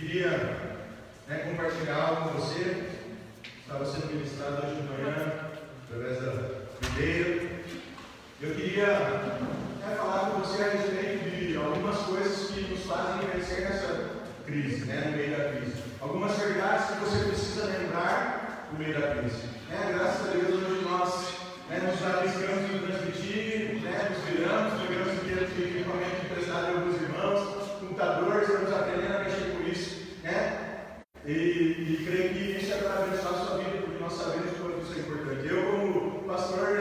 queria compartilhar algo com você. Estava sendo ministrado hoje de manhã, através da videira. Eu queria falar com você a respeito de algumas coisas que nos fazem vencer nessa crise, no meio da crise. Algumas verdades que você precisa lembrar no meio da crise. Graças a Deus, hoje nós nos arriscamos em transmitir, nos viramos, pegamos inteiro de equipamento emprestado de alguns irmãos, computadores, estamos aprendendo a mexer com isso, E creio que isso é para abençoar a sua vida, porque nós sabemos o quanto isso é importante. Eu, como pastor,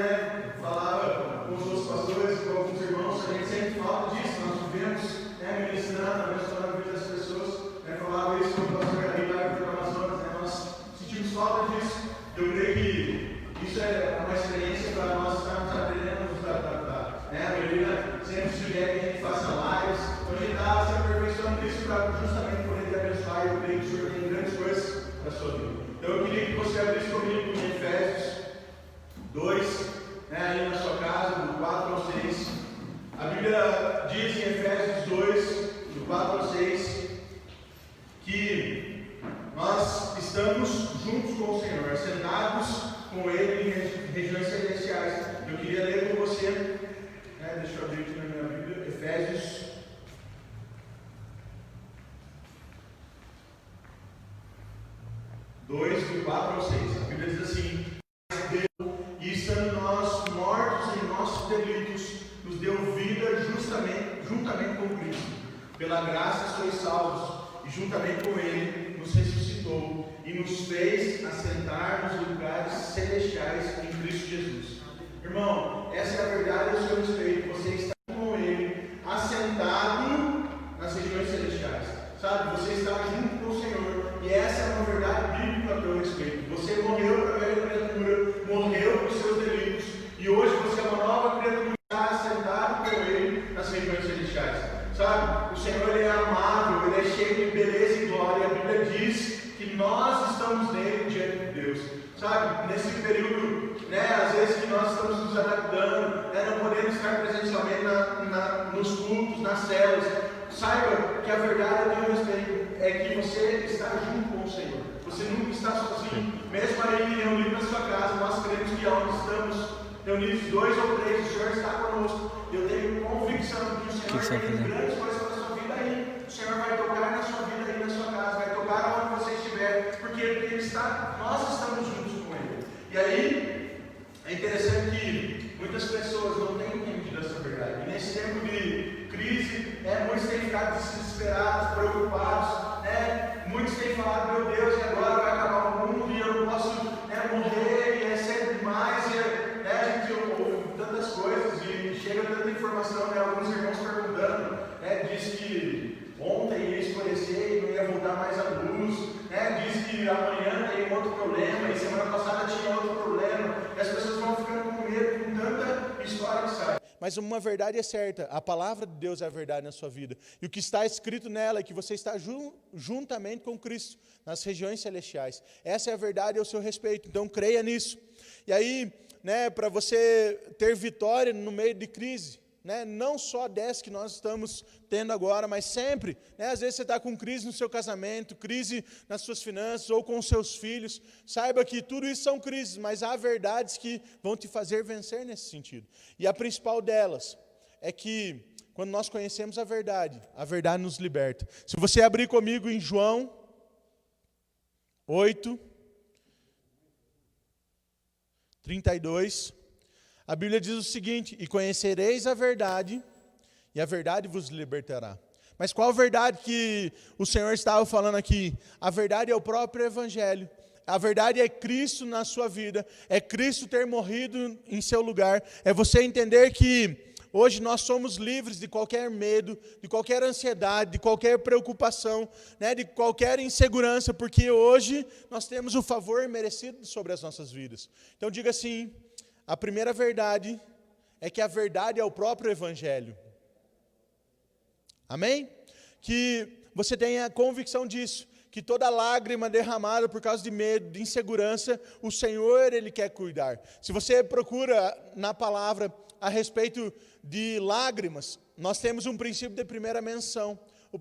falava com os outros pastores, com alguns irmãos, a gente sente falta disso. Nós vivemos ministrando, abençoando a vida das pessoas. Falava isso com o pastor ali lá do Amazonas, nós sentimos falta disso. Eu creio que isso é uma experiência para nós estarmos aprendendo a nos adaptar. A Melina sempre sugere que a gente faça lives. Então a gente está se aperfeiçoando nisso para justamente poder te abençoar. Eu creio que o Senhor tem grandes coisas para a sua vida. Então eu queria que você abrisse comigo em Efésios 2, aí na sua casa, do 4 ao 6. A Bíblia diz em Efésios 2, do 4 ao 6, que nós estamos juntos com o Senhor, sentados com Ele em regiões celestiais. Eu queria ler com você, deixa eu abrir aqui na minha Bíblia, Efésios 2, do 4 ao 6. A Bíblia diz assim: e estando nós mortos em nossos delitos, nos deu vida juntamente com Cristo. Pela graça sois salvos, e juntamente com Ele nos ressuscitou e nos fez assentar nos lugares celestiais em Cristo Jesus. Irmão, essa é a verdade do seu respeito. Você está com Ele, assentado nas regiões celestiais. Sabe, você está junto com o Senhor. E essa é uma verdade bíblica a teu respeito. Você morreu para a velha criatura, morreu para os seus delitos. E hoje você é uma nova criatura, está assentado com Ele nas regiões celestiais. Sabe, o Senhor Ele é amável, Ele é cheio de beleza e glória. A Bíblia diz que nós estamos nele diante de Deus. Sabe, nesse período, às vezes que nós estamos nos adaptando, não podemos estar presencialmente nos cultos, nas células. Saiba que a verdade a teu respeito é que você está junto com o Senhor. Você nunca está sozinho. Mesmo aí reunido na sua casa, nós cremos que onde estamos reunidos 2 ou 3, o Senhor está conosco. Eu tenho convicção de que o Senhor tem grandes coisas para a sua vida aí. O Senhor vai tocar na sua vida aí, na sua casa, vai tocar onde você estiver, porque nós estamos juntos com Ele. E aí, é interessante que muitas pessoas não têm entendido essa verdade. E nesse tempo de crise, muitos têm ficado desesperados, preocupados, muitos têm falado: meu Deus, e agora vai acabar o mundo e eu não posso morrer, e é cedo demais, e a gente ouve tantas coisas e chega tanta informação, alguns irmãos perguntando, diz que ontem ia escurecer e não ia voltar mais a luz, diz que amanhã tem outro problema, e semana passada tinha outro problema, e as pessoas vão ficando com medo com tanta história que sai. Mas uma verdade é certa, a palavra de Deus é a verdade na sua vida. E o que está escrito nela é que você está juntamente com Cristo, nas regiões celestiais. Essa é a verdade ao seu respeito, então creia nisso. E aí, para você ter vitória no meio de crise, não só dessa que nós estamos tendo agora, mas sempre, às vezes você está com crise no seu casamento, crise nas suas finanças ou com os seus filhos. Saiba que tudo isso são crises, mas há verdades que vão te fazer vencer nesse sentido. E a principal delas é que quando nós conhecemos a verdade nos liberta. Se você abrir comigo em João 8, 32, a Bíblia diz o seguinte: e conhecereis a verdade, e a verdade vos libertará. Mas qual verdade que o Senhor estava falando aqui? A verdade é o próprio Evangelho. A verdade é Cristo na sua vida, é Cristo ter morrido em seu lugar, é você entender que hoje nós somos livres de qualquer medo, de qualquer ansiedade, de qualquer preocupação, de qualquer insegurança, porque hoje nós temos o favor merecido sobre as nossas vidas. Então diga assim: a primeira verdade é que a verdade é o próprio Evangelho. Amém? Que você tenha convicção disso, que toda lágrima derramada por causa de medo, de insegurança, o Senhor, Ele quer cuidar. Se você procura na palavra a respeito de lágrimas, nós temos um princípio de primeira menção. O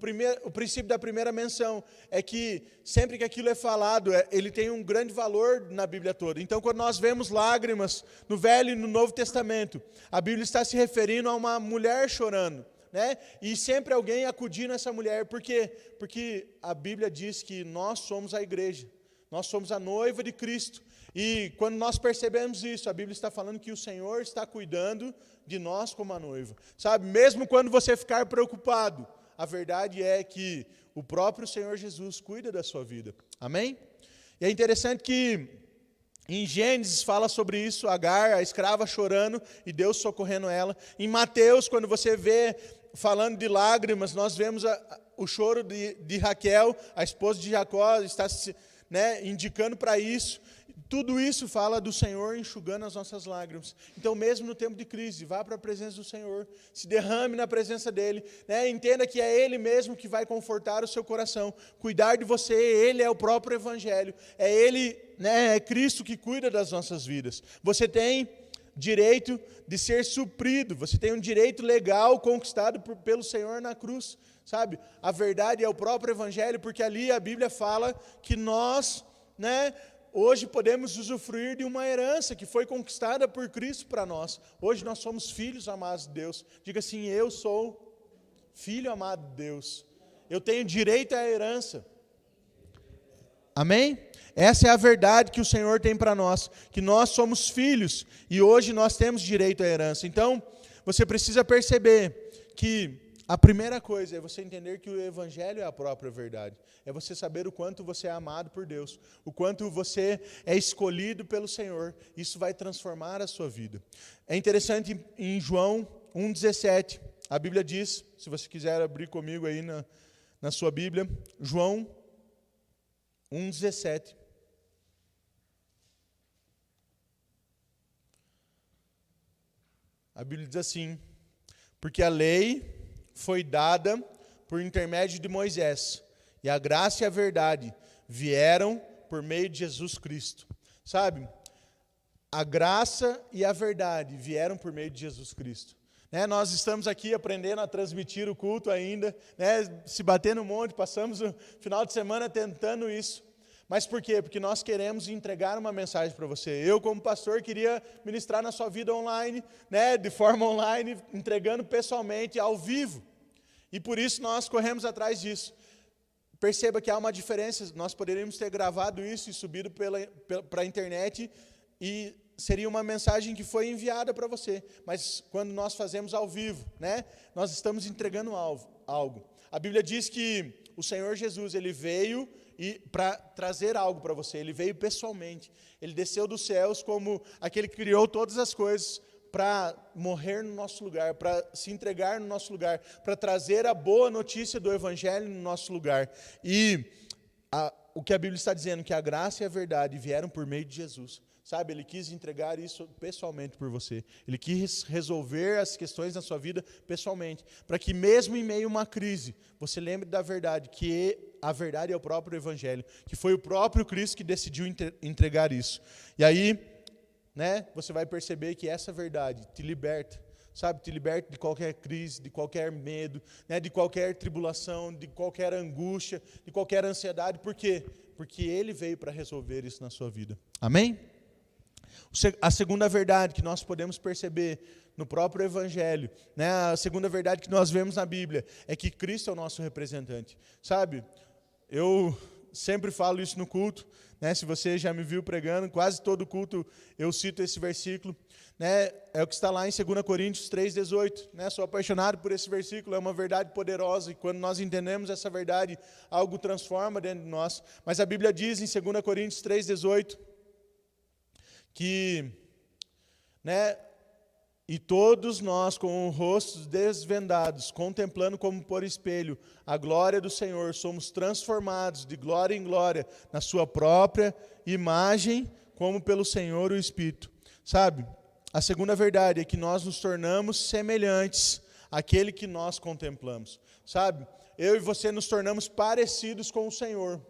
princípio da primeira menção é que sempre que aquilo é falado, ele tem um grande valor na Bíblia toda. Então, quando nós vemos lágrimas no Velho e no Novo Testamento, a Bíblia está se referindo a uma mulher chorando, né? E sempre alguém acudindo a essa mulher. Por quê? Porque a Bíblia diz que nós somos a igreja, nós somos a noiva de Cristo. E quando nós percebemos isso, a Bíblia está falando que o Senhor está cuidando de nós como a noiva. Sabe, mesmo quando você ficar preocupado, a verdade é que o próprio Senhor Jesus cuida da sua vida. Amém? E é interessante que em Gênesis fala sobre isso, Agar, a escrava chorando e Deus socorrendo ela. Em Mateus, quando você vê falando de lágrimas, nós vemos o choro de Raquel, a esposa de Jacó, está indicando para isso. Tudo isso fala do Senhor enxugando as nossas lágrimas. Então, mesmo no tempo de crise, vá para a presença do Senhor, se derrame na presença dEle, né? Entenda que é Ele mesmo que vai confortar o seu coração, cuidar de você. Ele é o próprio Evangelho, é Ele, né? É Cristo que cuida das nossas vidas. Você tem direito de ser suprido, você tem um direito legal conquistado pelo Senhor na cruz, sabe? A verdade é o próprio Evangelho, porque ali a Bíblia fala que nós, né, hoje podemos usufruir de uma herança que foi conquistada por Cristo para nós. Hoje nós somos filhos amados de Deus. Diga assim: eu sou filho amado de Deus. Eu tenho direito à herança. Amém? Essa é a verdade que o Senhor tem para nós, que nós somos filhos e hoje nós temos direito à herança. Então, você precisa perceber que a primeira coisa é você entender que o Evangelho é a própria verdade. É você saber o quanto você é amado por Deus, o quanto você é escolhido pelo Senhor. Isso vai transformar a sua vida. É interessante em João 1,17, a Bíblia diz, se você quiser abrir comigo aí na sua Bíblia, João 1,17. A Bíblia diz assim: porque a lei foi dada por intermédio de Moisés, e a graça e a verdade vieram por meio de Jesus Cristo. Sabe, a graça e a verdade vieram por meio de Jesus Cristo. Né, nós estamos aqui aprendendo a transmitir o culto ainda, né, se batendo um monte, passamos o final de semana tentando isso. Mas por quê? Porque nós queremos entregar uma mensagem para você. Eu, como pastor, queria ministrar na sua vida online, né, de forma online, entregando pessoalmente, ao vivo. E por isso nós corremos atrás disso. Perceba que há uma diferença. Nós poderíamos ter gravado isso e subido para a internet e seria uma mensagem que foi enviada para você. Mas quando nós fazemos ao vivo, né, nós estamos entregando algo. A Bíblia diz que o Senhor Jesus, Ele veio para trazer algo para você. Ele veio pessoalmente. Ele desceu dos céus como aquele que criou todas as coisas para morrer no nosso lugar, para se entregar no nosso lugar, para trazer a boa notícia do Evangelho no nosso lugar. E o que a Bíblia está dizendo, que a graça e a verdade vieram por meio de Jesus. Sabe, Ele quis entregar isso pessoalmente por você. Ele quis resolver as questões da sua vida pessoalmente, para que mesmo em meio a uma crise, você lembre da verdade, que a verdade é o próprio Evangelho, que foi o próprio Cristo que decidiu entregar isso. E aí, né, você vai perceber que essa verdade te liberta, sabe, te liberta de qualquer crise, de qualquer medo, né, de qualquer tribulação, de qualquer angústia, de qualquer ansiedade. Por quê? Porque Ele veio para resolver isso na sua vida. Amém? A segunda verdade que nós podemos perceber no próprio Evangelho, né, a segunda verdade que nós vemos na Bíblia, é que Cristo é o nosso representante. Sabe, eu sempre falo isso no culto, né, se você já me viu pregando, quase todo culto eu cito esse versículo, né, é o que está lá em 2 Coríntios 3,18, né, sou apaixonado por esse versículo, é uma verdade poderosa, e quando nós entendemos essa verdade, algo transforma dentro de nós. Mas a Bíblia diz em 2 Coríntios 3,18, que, né, e todos nós com os rostos desvendados, contemplando como por espelho a glória do Senhor, somos transformados de glória em glória na sua própria imagem, como pelo Senhor o Espírito. Sabe, a segunda verdade é que nós nos tornamos semelhantes àquele que nós contemplamos. Sabe, eu e você nos tornamos parecidos com o Senhor,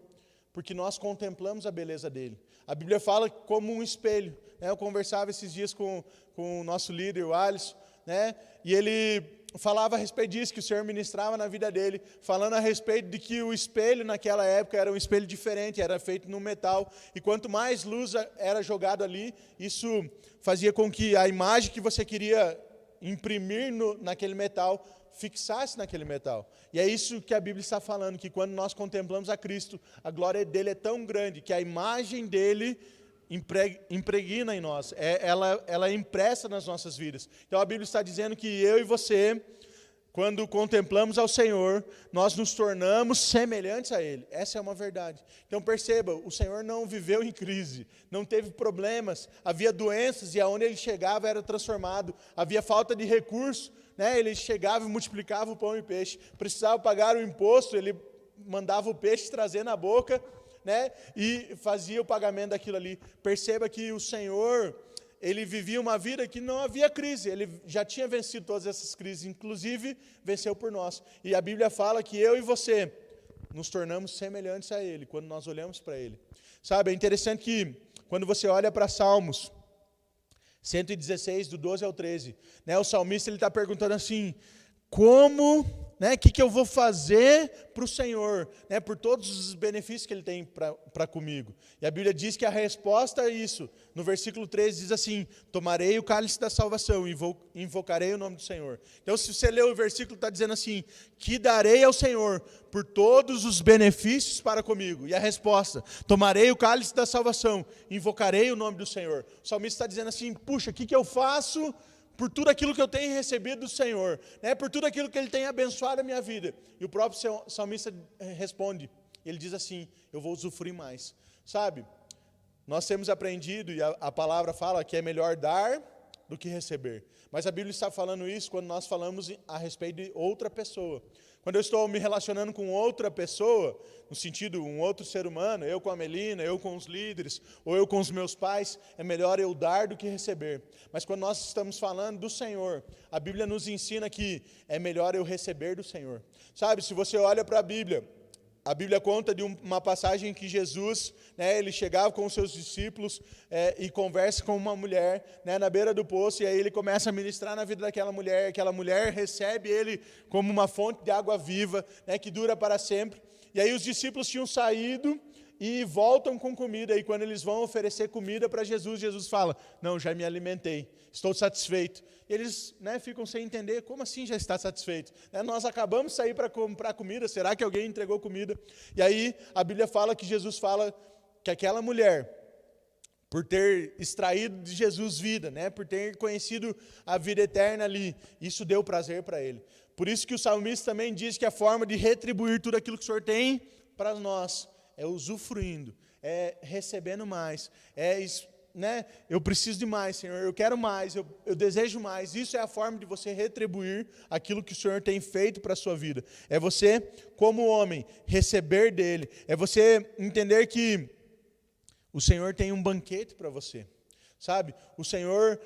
porque nós contemplamos a beleza dele. A Bíblia fala como um espelho, né? Eu conversava esses dias com o nosso líder, o Alisson, né? E ele falava a respeito disso, que o Senhor ministrava na vida dele, falando a respeito de que o espelho naquela época era um espelho diferente, era feito no metal, e quanto mais luz era jogado ali, isso fazia com que a imagem que você queria imprimir naquele metal, fixasse naquele metal. E é isso que a Bíblia está falando, que quando nós contemplamos a Cristo, a glória dele é tão grande, que a imagem dele impregna em nós, ela é impressa nas nossas vidas. Então a Bíblia está dizendo que eu e você, quando contemplamos ao Senhor, nós nos tornamos semelhantes a Ele. Essa é uma verdade. Então perceba, o Senhor não viveu em crise, não teve problemas, havia doenças e aonde Ele chegava era transformado, havia falta de recurso, né? Ele chegava e multiplicava o pão e peixe, precisava pagar o imposto, Ele mandava o peixe trazer na boca, né? E fazia o pagamento daquilo ali. Perceba que o Senhor, Ele vivia uma vida que não havia crise, Ele já tinha vencido todas essas crises, inclusive venceu por nós. E a Bíblia fala que eu e você nos tornamos semelhantes a Ele, quando nós olhamos para Ele. Sabe, é interessante que quando você olha para Salmos 116, do 12 ao 13, né, o salmista está perguntando assim, como, né, que eu vou fazer para o Senhor, né, por todos os benefícios que Ele tem para comigo. E a Bíblia diz que a resposta a isso, no versículo 13, diz assim, tomarei o cálice da salvação e invocarei o nome do Senhor. Então, se você ler o versículo, está dizendo assim, que darei ao Senhor por todos os benefícios para comigo. E a resposta, tomarei o cálice da salvação, invocarei o nome do Senhor. O salmista está dizendo assim, puxa, o que eu faço por tudo aquilo que eu tenho recebido do Senhor, né? Por tudo aquilo que Ele tem abençoado a minha vida. E o próprio salmista responde, ele diz assim, eu vou usufruir mais. Sabe, nós temos aprendido, e a palavra fala que é melhor dar do que receber. Mas a Bíblia está falando isso quando nós falamos a respeito de outra pessoa. Quando eu estou me relacionando com outra pessoa, no sentido, um outro ser humano, eu com a Melina, eu com os líderes, ou eu com os meus pais, é melhor eu dar do que receber. Mas quando nós estamos falando do Senhor, a Bíblia nos ensina que é melhor eu receber do Senhor. Sabe, se você olha para a Bíblia conta de uma passagem em que Jesus, né, ele chegava com os seus discípulos e conversa com uma mulher, né, na beira do poço, e aí ele começa a ministrar na vida daquela mulher, aquela mulher recebe ele como uma fonte de água viva, né, que dura para sempre. E aí os discípulos tinham saído e voltam com comida, e quando eles vão oferecer comida para Jesus, Jesus fala, não, já me alimentei, estou satisfeito. E eles, né, ficam sem entender, como assim já está satisfeito? Nós acabamos de sair para comprar comida, será que alguém entregou comida? E aí a Bíblia fala que Jesus fala que aquela mulher, por ter extraído de Jesus vida, né, por ter conhecido a vida eterna ali, isso deu prazer para ele. Por isso que o salmista também diz que a forma de retribuir tudo aquilo que o Senhor tem para nós é usufruindo, é recebendo mais, né, eu preciso de mais, Senhor, eu quero mais, eu desejo mais. Isso é a forma de você retribuir aquilo que o Senhor tem feito para a sua vida. É você, como homem, receber dele, é você entender que o Senhor tem um banquete para você. Sabe, o Senhor,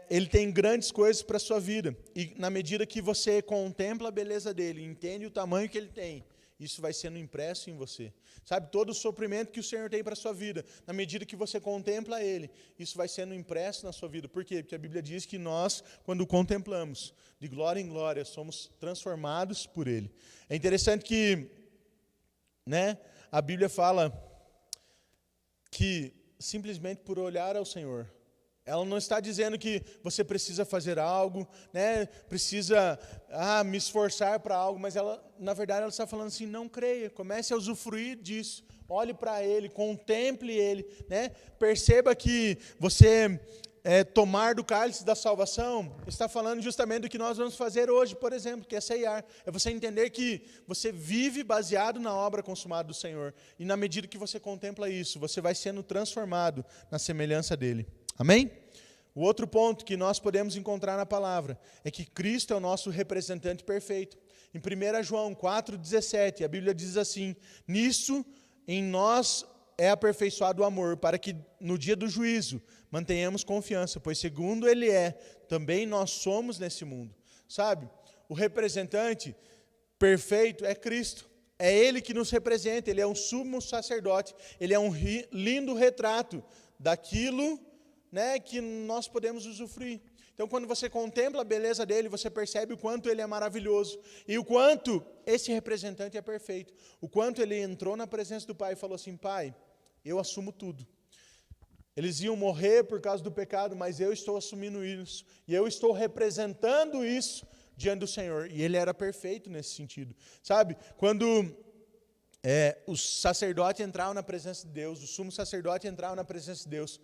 Ele tem grandes coisas para a sua vida, e na medida que você contempla a beleza dele, entende o tamanho que Ele tem, isso vai sendo impresso em você. Sabe, todo o sofrimento que o Senhor tem para a sua vida, na medida que você contempla Ele, isso vai sendo impresso na sua vida. Por quê? Porque a Bíblia diz que nós, quando contemplamos, de glória em glória, somos transformados por Ele. É interessante que, né, a Bíblia fala que simplesmente por olhar ao Senhor, ela não está dizendo que você precisa fazer algo, né, precisa me esforçar para algo, mas ela, na verdade, ela está falando assim, não creia, comece a usufruir disso, olhe para Ele, contemple Ele, né, perceba que você tomar do cálice da salvação, está falando justamente do que nós vamos fazer hoje, por exemplo, que é ceiar, é você entender que você vive baseado na obra consumada do Senhor, e na medida que você contempla isso, você vai sendo transformado na semelhança dele. Amém? O outro ponto que nós podemos encontrar na palavra é que Cristo é o nosso representante perfeito. Em 1 João 4,17, a Bíblia diz assim, nisso em nós é aperfeiçoado o amor, para que no dia do juízo mantenhamos confiança, pois segundo Ele também nós somos nesse mundo. Sabe, o representante perfeito é Cristo. É Ele que nos representa, Ele é um sumo sacerdote, Ele é um lindo retrato daquilo, né, que nós podemos usufruir. Então, quando você contempla a beleza dele, você percebe o quanto ele é maravilhoso e o quanto esse representante é perfeito. O quanto ele entrou na presença do Pai e falou assim: Pai, eu assumo tudo. Eles iam morrer por causa do pecado, mas eu estou assumindo isso. E eu estou representando isso diante do Senhor. E ele era perfeito nesse sentido. Sabe, quando o sacerdote entrava na presença de Deus, o sumo sacerdote entrava na presença de Deus,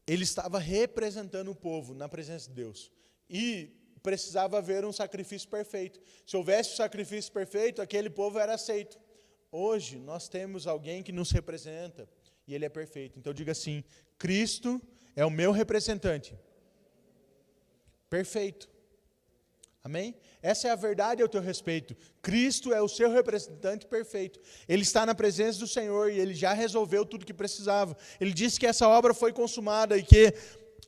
ele estava representando o povo na presença de Deus. E precisava haver um sacrifício perfeito. Se houvesse um sacrifício perfeito, aquele povo era aceito. Hoje, nós temos alguém que nos representa, e ele é perfeito. Então, diga assim: Cristo é o meu representante. Perfeito. Amém? Essa é a verdade ao teu respeito. Cristo é o seu representante perfeito. Ele está na presença do Senhor e ele já resolveu tudo o que precisava. Ele disse que essa obra foi consumada e que,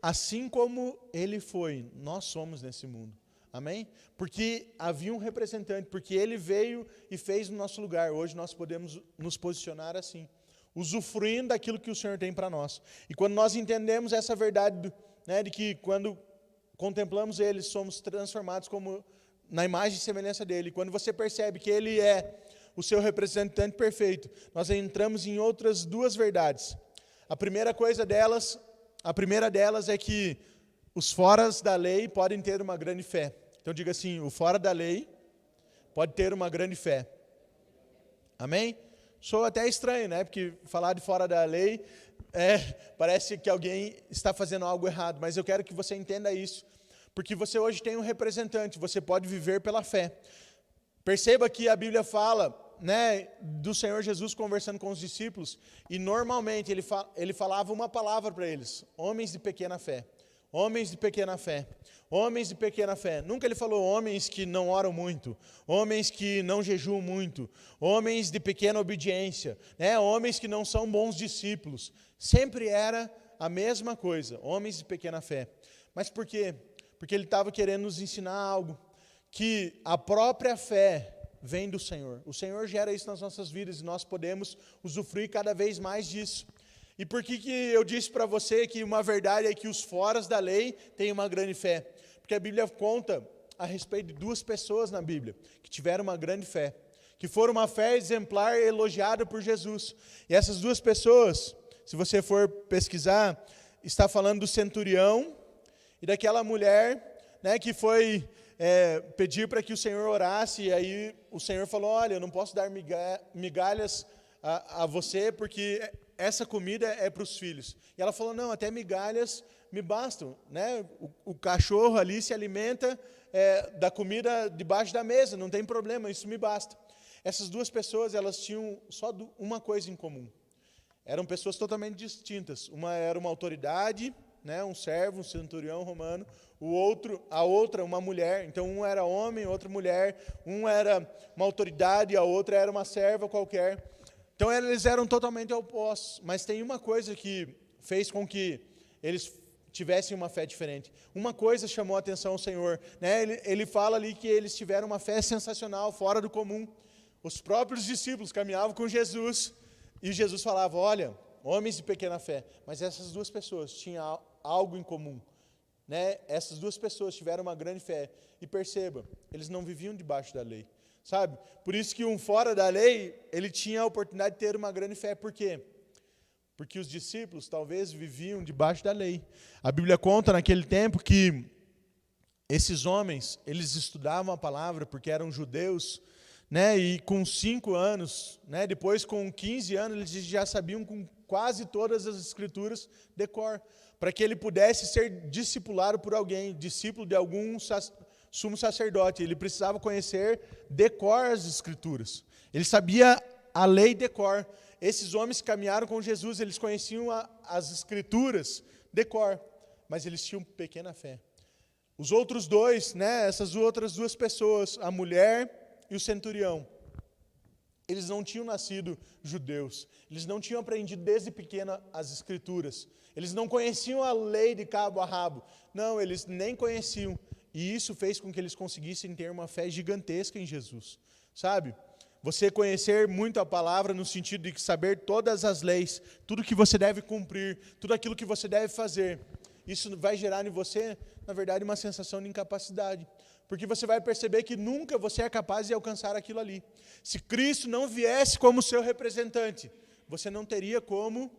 assim como ele foi, nós somos nesse mundo. Amém? Porque havia um representante, porque ele veio e fez no nosso lugar. Hoje nós podemos nos posicionar assim, usufruindo daquilo que o Senhor tem para nós. E quando nós entendemos essa verdade, né, de que quando contemplamos ele, somos transformados como na imagem e semelhança dele. Quando você percebe que ele é o seu representante perfeito, nós entramos em outras duas verdades. A primeira delas é que os foras da lei podem ter uma grande fé. Então diga assim: o fora da lei pode ter uma grande fé. Amém? Sou até estranho, né? Porque falar de fora da lei parece que alguém está fazendo algo errado, mas eu quero que você entenda isso, porque você hoje tem um representante, você pode viver pela fé. Perceba que a Bíblia fala, né, do Senhor Jesus conversando com os discípulos, e normalmente ele falava uma palavra para eles: homens de pequena fé. Homens de pequena fé, homens de pequena fé. Nunca ele falou homens que não oram muito, homens que não jejuam muito, homens de pequena obediência, né? Homens que não são bons discípulos. Sempre era a mesma coisa, homens de pequena fé. Mas por quê? Porque ele estava querendo nos ensinar algo, que a própria fé vem do Senhor. O Senhor gera isso nas nossas vidas e nós podemos usufruir cada vez mais disso. E por que eu disse para você que uma verdade é que os foras da lei têm uma grande fé? Porque a Bíblia conta a respeito de duas pessoas na Bíblia que tiveram uma grande fé, que foram uma fé exemplar e elogiada por Jesus. E essas duas pessoas, se você for pesquisar, está falando do centurião e daquela mulher, né, que foi pedir para que o Senhor orasse, e aí o Senhor falou: olha, eu não posso dar migalhas a você, porque essa comida é para os filhos. E ela falou: não, até migalhas me bastam, né? O cachorro ali se alimenta da comida debaixo da mesa, não tem problema, isso me basta. Essas duas pessoas, elas tinham só uma coisa em comum. Eram pessoas totalmente distintas. Uma era uma autoridade, né? Um servo, um centurião romano. A outra, uma mulher. Então, um era homem, outra mulher. Um era uma autoridade, a outra era uma serva qualquer. Então, eles eram totalmente opostos, mas tem uma coisa que fez com que eles tivessem uma fé diferente. Uma coisa chamou a atenção ao Senhor, né? Ele fala ali que eles tiveram uma fé sensacional, fora do comum. Os próprios discípulos caminhavam com Jesus, e Jesus falava: olha, homens de pequena fé. Mas essas duas pessoas tinham algo em comum, né? Essas duas pessoas tiveram uma grande fé. E perceba, eles não viviam debaixo da lei. Sabe? Por isso que um fora da lei, ele tinha a oportunidade de ter uma grande fé. Por quê? Porque os discípulos talvez viviam debaixo da lei. A Bíblia conta naquele tempo que esses homens, eles estudavam a palavra porque eram judeus, né? E com 5 anos, né? Depois com 15 anos, eles já sabiam com quase todas as escrituras de cor, para que ele pudesse ser discipulado por alguém, discípulo de algum sumo sacerdote. Ele precisava conhecer de cor as escrituras. Ele sabia a lei de cor. Esses homens que caminharam com Jesus, eles conheciam as escrituras de cor, mas eles tinham pequena fé. Os outros dois, né, essas outras duas pessoas, a mulher e o centurião, eles não tinham nascido judeus. Eles não tinham aprendido desde pequena as escrituras. Eles não conheciam a lei de cabo a rabo. Não, eles nem conheciam. E isso fez com que eles conseguissem ter uma fé gigantesca em Jesus. Sabe? Você conhecer muito a palavra no sentido de saber todas as leis, tudo que você deve cumprir, tudo aquilo que você deve fazer. isso vai gerar em você, na verdade, uma sensação de incapacidade. Porque você vai perceber que nunca você é capaz de alcançar aquilo ali. Se Cristo não viesse como seu representante, você não teria como,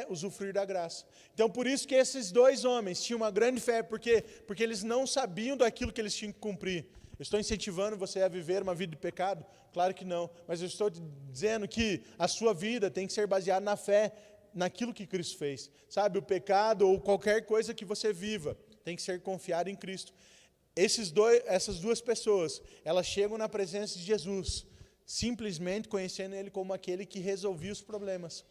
usufruir da graça. Então, por isso que esses dois homens tinham uma grande fé, porque eles não sabiam daquilo que eles tinham que cumprir. Eu estou incentivando você a viver uma vida de pecado? Claro que não, mas eu estou dizendo que a sua vida tem que ser baseada na fé, naquilo que Cristo fez. Sabe, o pecado ou qualquer coisa que você viva, tem que ser confiado em Cristo. Essas duas pessoas, elas chegam na presença de Jesus, simplesmente conhecendo Ele como aquele que resolvia os problemas.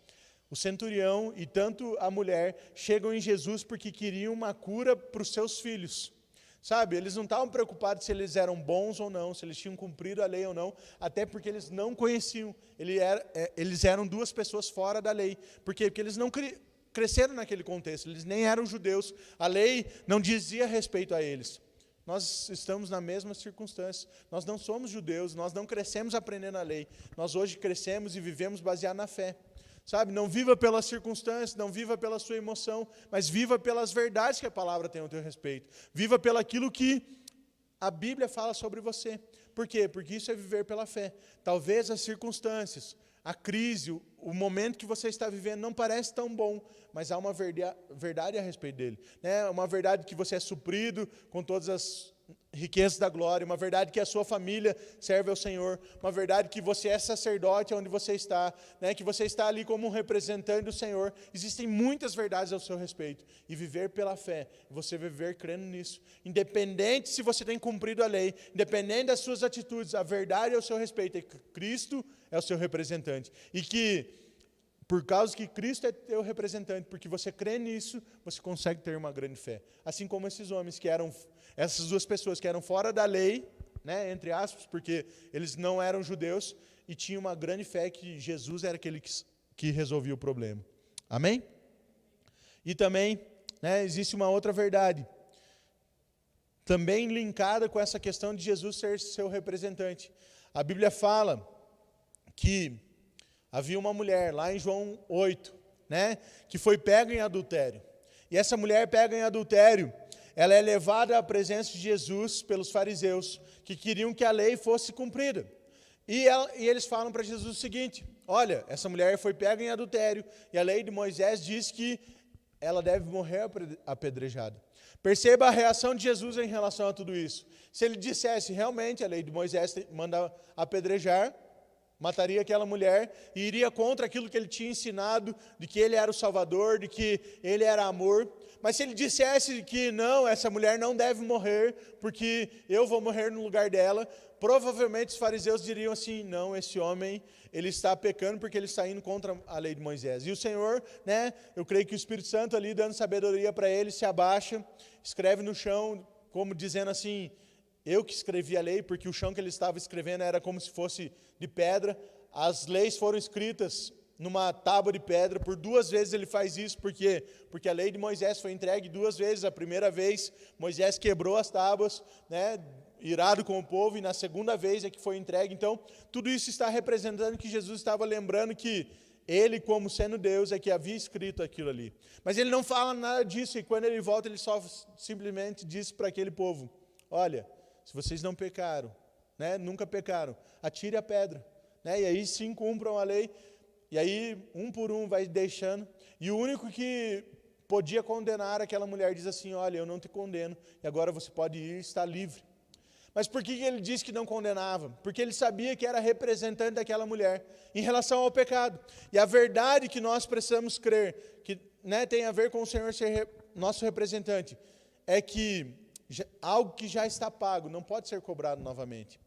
O centurião e tanto a mulher chegam em Jesus porque queriam uma cura para os seus filhos. Sabe, eles não estavam preocupados se eles eram bons ou não, se eles tinham cumprido a lei ou não, até porque eles não conheciam. Eles eram duas pessoas fora da lei. Por quê? Porque eles não cresceram naquele contexto, eles nem eram judeus. A lei não dizia respeito a eles. Nós estamos na mesma circunstância. Nós não somos judeus, nós não crescemos aprendendo a lei. Nós hoje crescemos e vivemos baseado na fé. Sabe, não viva pelas circunstâncias, não viva pela sua emoção, mas viva pelas verdades que a palavra tem ao teu respeito. Viva pelo aquilo que a Bíblia fala sobre você. Por quê? Porque isso é viver pela fé. Talvez as circunstâncias, a crise, o momento que você está vivendo não parece tão bom, mas há uma verdade a respeito dele. Uma verdade que você é suprido com todas as riquezas da glória, uma verdade que a sua família serve ao Senhor, uma verdade que você é sacerdote onde você está, que você está ali como um representante do Senhor. Existem muitas verdades ao seu respeito, e viver pela fé, você viver crendo nisso, independente se você tem cumprido a lei, independente das suas atitudes, a verdade ao seu respeito é que Cristo é o seu representante, e que por causa que Cristo é teu representante, porque você crê nisso, você consegue ter uma grande fé. Assim como esses homens essas duas pessoas que eram fora da lei, entre aspas, porque eles não eram judeus, e tinham uma grande fé que Jesus era aquele que resolvia o problema. Amém? E também, existe uma outra verdade, também linkada com essa questão de Jesus ser seu representante. A Bíblia fala que havia uma mulher, lá em João 8, que foi pega em adultério. E essa mulher pega em adultério, ela é levada à presença de Jesus pelos fariseus, que queriam que a lei fosse cumprida. E eles falam para Jesus o seguinte: olha, essa mulher foi pega em adultério, e a lei de Moisés diz que ela deve morrer apedrejada. Perceba a reação de Jesus em relação a tudo isso. Se ele dissesse realmente a lei de Moisés manda apedrejar, mataria aquela mulher e iria contra aquilo que ele tinha ensinado, de que ele era o Salvador, de que ele era amor. Mas se ele dissesse que não, essa mulher não deve morrer, porque eu vou morrer no lugar dela, provavelmente os fariseus diriam assim: não, esse homem, ele está pecando porque ele está indo contra a lei de Moisés. E o Senhor, eu creio que o Espírito Santo ali, dando sabedoria para ele, se abaixa, escreve no chão, como dizendo assim: eu que escrevi a lei, porque o chão que ele estava escrevendo era como se fosse de pedra. As leis foram escritas numa tábua de pedra. Por 2 vezes ele faz isso, porque a lei de Moisés foi entregue 2 vezes. A primeira vez, Moisés quebrou as tábuas, irado com o povo, e na segunda vez é que foi entregue. Então, tudo isso está representando que Jesus estava lembrando que ele, como sendo Deus, é que havia escrito aquilo ali. Mas ele não fala nada disso, e quando ele volta, ele só simplesmente diz para aquele povo: olha, se vocês não pecaram, nunca pecaram, atire a pedra. E aí sim cumpram a lei. E aí, um por um, vai deixando. E o único que podia condenar aquela mulher diz assim: olha, eu não te condeno, e agora você pode ir, está livre. Mas por que ele disse que não condenava? Porque ele sabia que era representante daquela mulher em relação ao pecado. E a verdade que nós precisamos crer, que tem a ver com o Senhor ser nosso representante, é que algo que já está pago não pode ser cobrado novamente.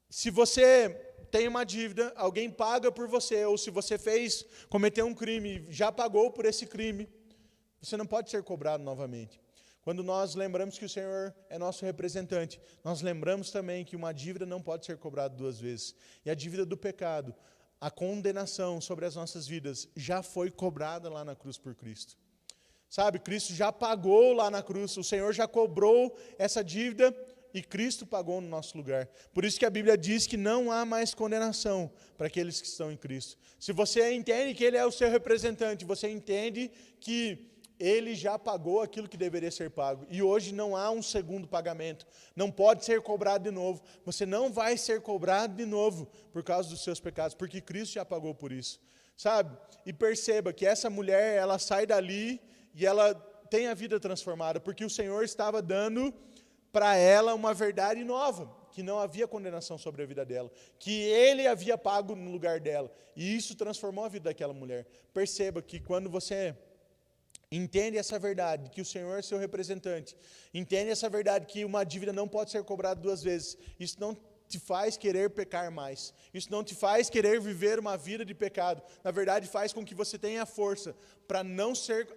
Se você tem uma dívida, alguém paga por você, ou se você cometeu um crime e já pagou por esse crime, você não pode ser cobrado novamente. Quando nós lembramos que o Senhor é nosso representante, nós lembramos também que uma dívida não pode ser cobrada 2 vezes. E a dívida do pecado, a condenação sobre as nossas vidas, já foi cobrada lá na cruz por Cristo. Sabe, Cristo já pagou lá na cruz, o Senhor já cobrou essa dívida e Cristo pagou no nosso lugar. Por isso que a Bíblia diz que não há mais condenação para aqueles que estão em Cristo. Se você entende que Ele é o seu representante, você entende que ele já pagou aquilo que deveria ser pago. E hoje não há um segundo pagamento. Não pode ser cobrado de novo. Você não vai ser cobrado de novo por causa dos seus pecados, porque Cristo já pagou por isso. Sabe? E perceba que essa mulher, ela sai dali e ela tem a vida transformada, porque o Senhor estava dando para ela uma verdade nova, que não havia condenação sobre a vida dela, que Ele havia pago no lugar dela. E isso transformou a vida daquela mulher. Perceba que quando você entende essa verdade, que o Senhor é seu representante, entende essa verdade que uma dívida não pode ser cobrada duas vezes, isso não te faz querer pecar mais, isso não te faz querer viver uma vida de pecado, na verdade faz com que você tenha força para não ser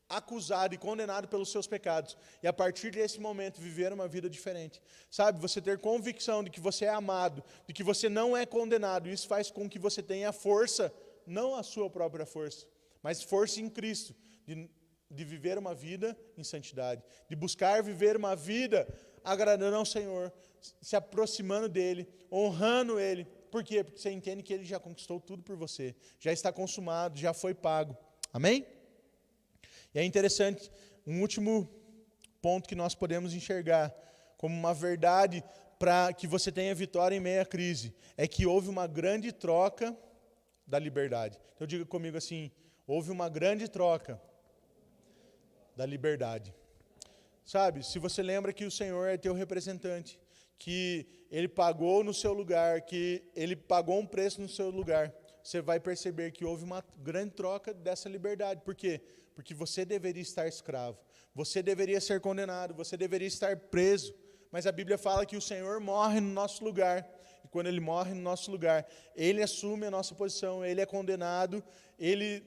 acusado e condenado pelos seus pecados, e a partir desse momento viver uma vida diferente, sabe, você ter convicção de que você é amado, de que você não é condenado, isso faz com que você tenha força, não a sua própria força, mas força em Cristo, de viver uma vida em santidade, de buscar viver uma vida agradando ao Senhor, se aproximando dEle, honrando Ele. Por quê? Porque você entende que Ele já conquistou tudo por você, já está consumado, já foi pago. Amém? E é interessante, um último ponto que nós podemos enxergar como uma verdade para que você tenha vitória em meio à crise, é que houve uma grande troca da liberdade. Então diga comigo assim, houve uma grande troca da liberdade. Sabe, se você lembra que o Senhor é teu representante, que Ele pagou no seu lugar, que Ele pagou um preço no seu lugar, você vai perceber que houve uma grande troca dessa liberdade. Por quê? Porque você deveria estar escravo, você deveria ser condenado, você deveria estar preso, mas a Bíblia fala que o Senhor morre no nosso lugar, e quando Ele morre no nosso lugar, Ele assume a nossa posição, Ele é condenado, Ele,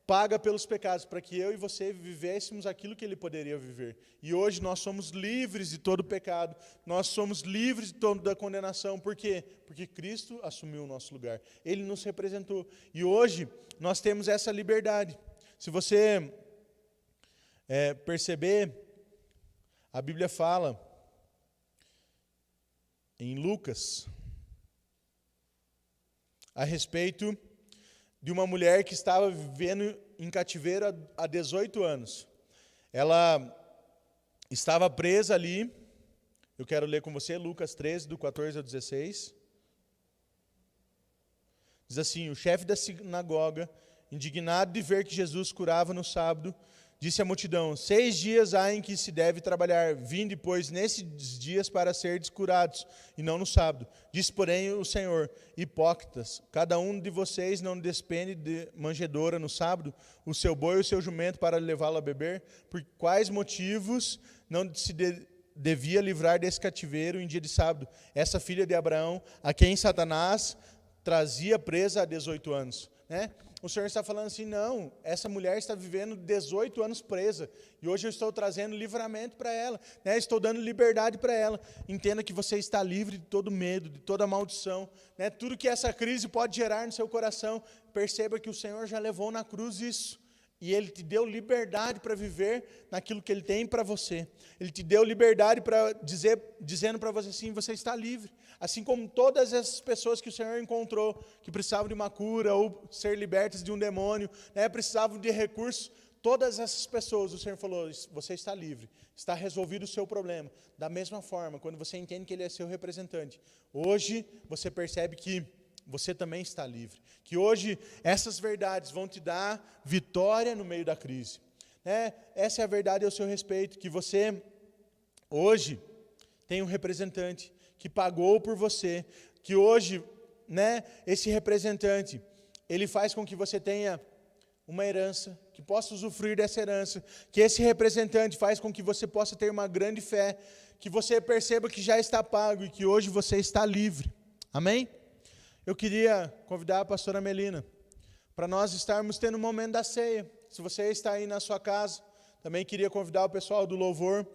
paga pelos pecados, para que eu e você vivêssemos aquilo que Ele poderia viver. E hoje nós somos livres de todo pecado, nós somos livres de toda condenação. Por quê? Porque Cristo assumiu o nosso lugar, Ele nos representou. E hoje nós temos essa liberdade. Se você perceber, a Bíblia fala em Lucas a respeito de uma mulher que estava vivendo em cativeiro há 18 anos. Ela estava presa ali. Eu quero ler com você Lucas 13, do 14 ao 16. Diz assim: o chefe da sinagoga, indignado de ver que Jesus curava no sábado, disse à multidão: 6 dias há em que se deve trabalhar, vinde, pois, nesses dias para serdes curados, e não no sábado. Disse, porém, o Senhor: hipócritas, cada um de vocês não despende de manjedoura no sábado o seu boi ou o seu jumento para levá-lo a beber? Por quais motivos não se devia livrar desse cativeiro em dia de sábado essa filha de Abraão, a quem Satanás trazia presa há 18 anos? O Senhor está falando assim, não, essa mulher está vivendo 18 anos presa, e hoje eu estou trazendo livramento para ela, estou dando liberdade para ela. Entenda que você está livre de todo medo, de toda maldição, tudo que essa crise pode gerar no seu coração, perceba que o Senhor já levou na cruz isso, e Ele te deu liberdade para viver naquilo que Ele tem para você. Ele te deu liberdade para dizendo para você assim, você está livre. Assim como todas essas pessoas que o Senhor encontrou, que precisavam de uma cura ou ser libertas de um demônio, precisavam de recursos, todas essas pessoas, o Senhor falou, você está livre, está resolvido o seu problema. Da mesma forma, quando você entende que Ele é seu representante, hoje você percebe que você também está livre. Que hoje essas verdades vão te dar vitória no meio da crise. Essa é a verdade ao seu respeito, que você hoje tem um representante que pagou por você, que hoje, esse representante, ele faz com que você tenha uma herança, que possa usufruir dessa herança, que esse representante faz com que você possa ter uma grande fé, que você perceba que já está pago e que hoje você está livre. Amém? Eu queria convidar a pastora Melina para nós estarmos tendo um momento da ceia. Se você está aí na sua casa, também queria convidar o pessoal do louvor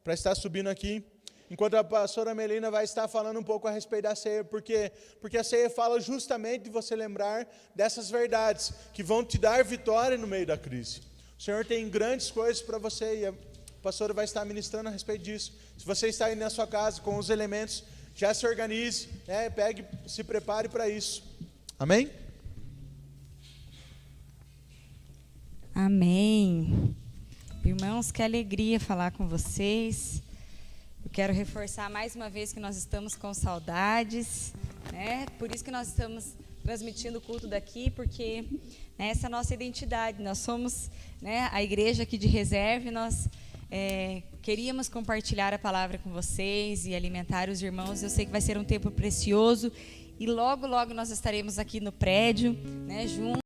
para estar subindo aqui. Enquanto a pastora Melina vai estar falando um pouco a respeito da ceia, porque a ceia fala justamente de você lembrar dessas verdades que vão te dar vitória no meio da crise. O Senhor tem grandes coisas para você e a pastora vai estar ministrando a respeito disso. Se você está aí na sua casa com os elementos, já se organize, pegue, se prepare para isso. Amém? Amém. Irmãos, que alegria falar com vocês. Eu quero reforçar mais uma vez que nós estamos com saudades, né? Por isso que nós estamos transmitindo o culto daqui, porque essa é a nossa identidade. Nós somos, né, a igreja aqui de Reserva, e nós queríamos compartilhar a palavra com vocês e alimentar os irmãos. Eu sei que vai ser um tempo precioso e logo, logo nós estaremos aqui no prédio, né, juntos.